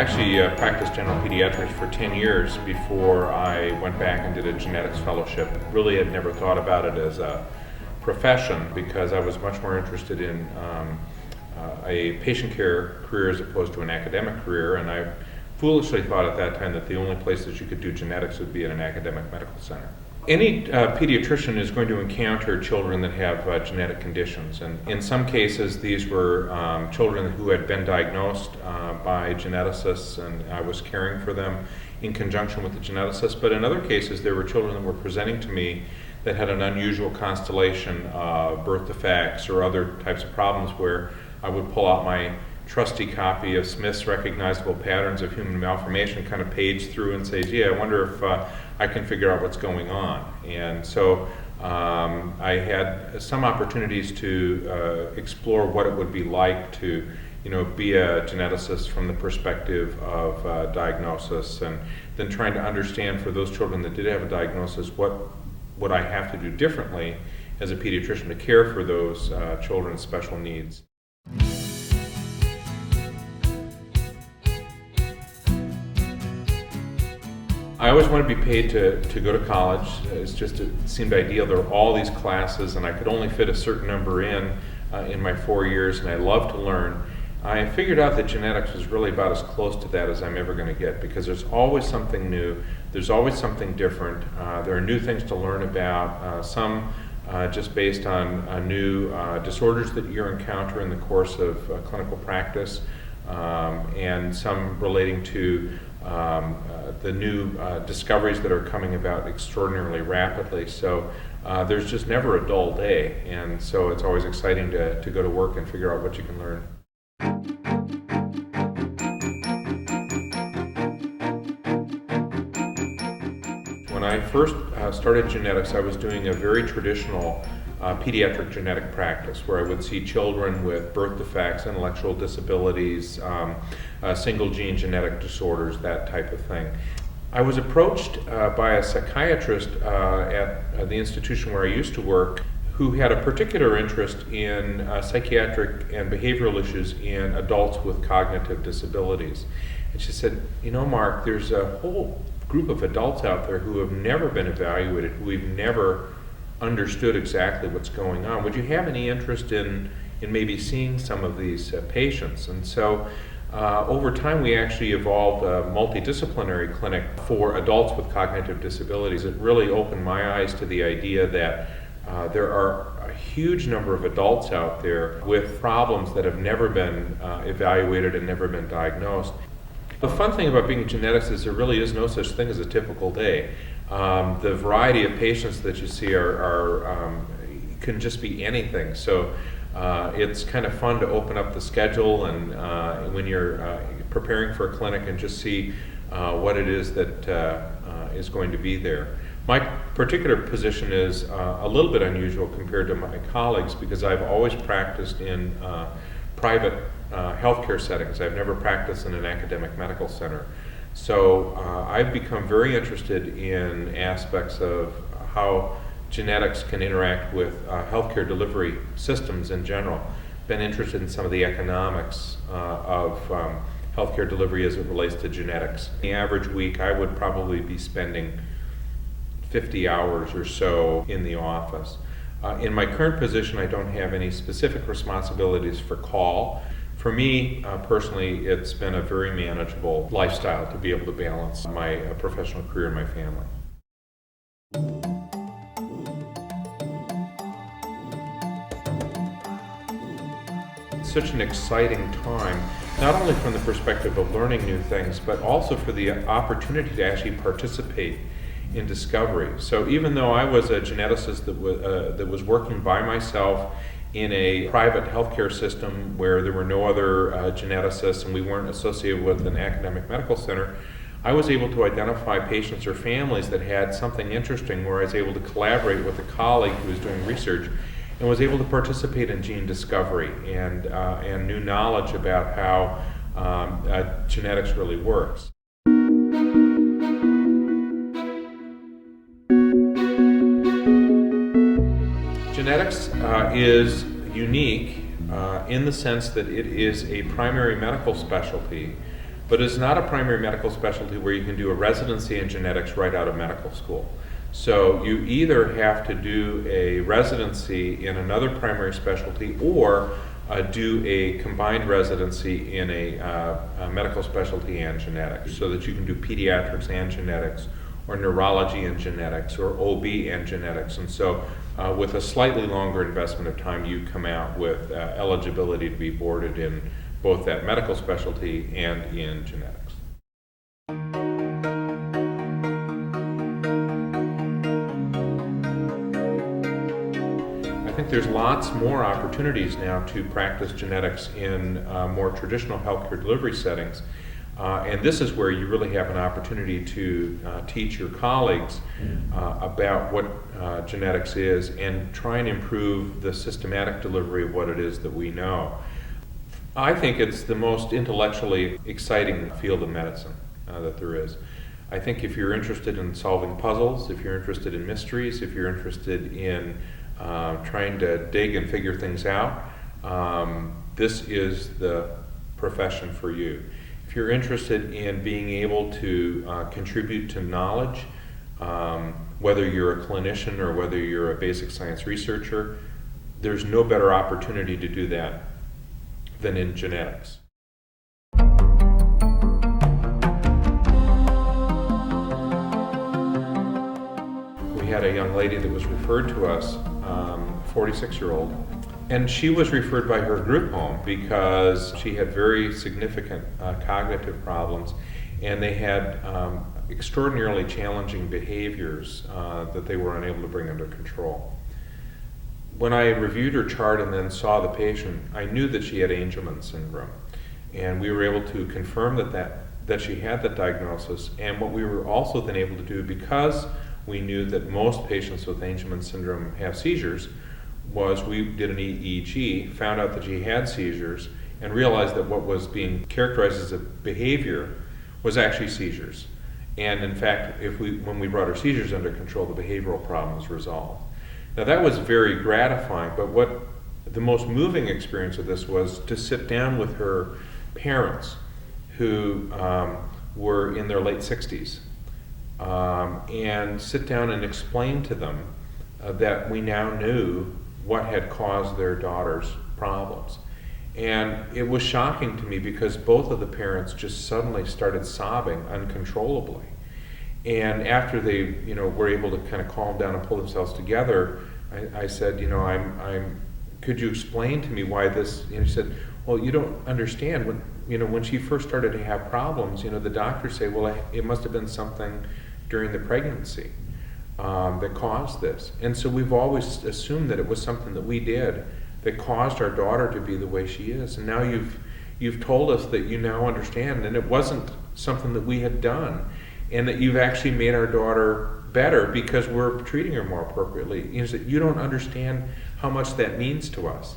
actually practiced general pediatrics for 10 years before I went back and did a genetics fellowship. Really had never thought about it as a profession because I was much more interested in a patient care career as opposed to an academic career, and I foolishly thought at that time that the only place that you could do genetics would be at an academic medical center. Any pediatrician is going to encounter children that have genetic conditions, and in some cases these were children who had been diagnosed by geneticists, and I was caring for them in conjunction with the geneticist. But in other cases there were children that were presenting to me that had an unusual constellation of birth defects or other types of problems where I would pull out my trusty copy of Smith's Recognizable Patterns of Human Malformation, kind of page through and say, gee, I wonder if I can figure out what's going on. And so I had some opportunities to explore what it would be like to be a geneticist from the perspective of diagnosis, and then trying to understand for those children that did have a diagnosis, what would I have to do differently as a pediatrician to care for those children's special needs. I always wanted to be paid to go to college. It seemed ideal. There were all these classes, and I could only fit a certain number in my 4 years, and I loved to learn. I figured out that genetics was really about as close to that as I'm ever going to get, because there's always something new, there's always something different. There are new things to learn about, some just based on new disorders that you encounter in the course of clinical practice, and some relating to the new discoveries that are coming about extraordinarily rapidly. So there's just never a dull day, and so it's always exciting to go to work and figure out what you can learn. When I first started genetics, I was doing a very traditional pediatric genetic practice where I would see children with birth defects, intellectual disabilities, single gene genetic disorders, that type of thing. I was approached by a psychiatrist at the institution where I used to work who had a particular interest in psychiatric and behavioral issues in adults with cognitive disabilities. And she said, Mark, there's a whole group of adults out there who have never been evaluated, who we've never understood exactly what's going on. Would you have any interest in maybe seeing some of these patients? And so over time we actually evolved a multidisciplinary clinic for adults with cognitive disabilities. It really opened my eyes to the idea that there are a huge number of adults out there with problems that have never been evaluated and never been diagnosed. The fun thing about being a geneticist is there really is no such thing as a typical day. The variety of patients that you see can just be anything. So it's kind of fun to open up the schedule and when you're preparing for a clinic and just see what it is that is going to be there. My particular position is a little bit unusual compared to my colleagues because I've always practiced in private healthcare settings. I've never practiced in an academic medical center. So I've become very interested in aspects of how genetics can interact with healthcare delivery systems in general. Been interested in some of the economics of healthcare delivery as it relates to genetics. The average week I would probably be spending 50 hours or so in the office. In my current position, I don't have any specific responsibilities for call. For me, personally, it's been a very manageable lifestyle to be able to balance my professional career and my family. It's such an exciting time, not only from the perspective of learning new things, but also for the opportunity to actually participate in discovery. So even though I was a geneticist that was working by myself in a private healthcare system where there were no other geneticists and we weren't associated with an academic medical center, I was able to identify patients or families that had something interesting where I was able to collaborate with a colleague who was doing research and was able to participate in gene discovery and new knowledge about how genetics really works. Genetics is unique in the sense that it is a primary medical specialty, but it's not a primary medical specialty where you can do a residency in genetics right out of medical school. So you either have to do a residency in another primary specialty or do a combined residency in a medical specialty and genetics, so that you can do pediatrics and genetics, or neurology and genetics, or OB and genetics. And so with a slightly longer investment of time, you come out with eligibility to be boarded in both that medical specialty and in genetics. I think there's lots more opportunities now to practice genetics in more traditional healthcare delivery settings. And this is where you really have an opportunity to teach your colleagues about what genetics is and try and improve the systematic delivery of what it is that we know. I think it's the most intellectually exciting field of medicine that there is. I think if you're interested in solving puzzles, if you're interested in mysteries, if you're interested in trying to dig and figure things out, this is the profession for you. If you're interested in being able to contribute to knowledge, whether you're a clinician or whether you're a basic science researcher, there's no better opportunity to do that than in genetics. We had a young lady that was referred to us, 46-year-old, and she was referred by her group home because she had very significant cognitive problems, and they had extraordinarily challenging behaviors that they were unable to bring under control. When I reviewed her chart and then saw the patient, I knew that she had Angelman syndrome, and we were able to confirm that she had that diagnosis. And what we were also then able to do, because we knew that most patients with Angelman syndrome have seizures, was we did an EEG, found out that she had seizures, and realized that what was being characterized as a behavior was actually seizures. And in fact, when we brought her seizures under control, the behavioral problem was resolved. Now that was very gratifying, but what the most moving experience of this was to sit down with her parents, who were in their late 60s, and sit down and explain to them that we now knew what had caused their daughter's problems. And it was shocking to me because both of the parents just suddenly started sobbing uncontrollably. And after they, were able to kind of calm down and pull themselves together, I said, could you explain to me why this? She said, well, you don't understand. When she first started to have problems, the doctors say, well, it must have been something during the pregnancy that caused this. And so we've always assumed that it was something that we did that caused our daughter to be the way she is. And now you've told us that you now understand, and it wasn't something that we had done, and that you've actually made our daughter better because we're treating her more appropriately. You don't understand how much that means to us.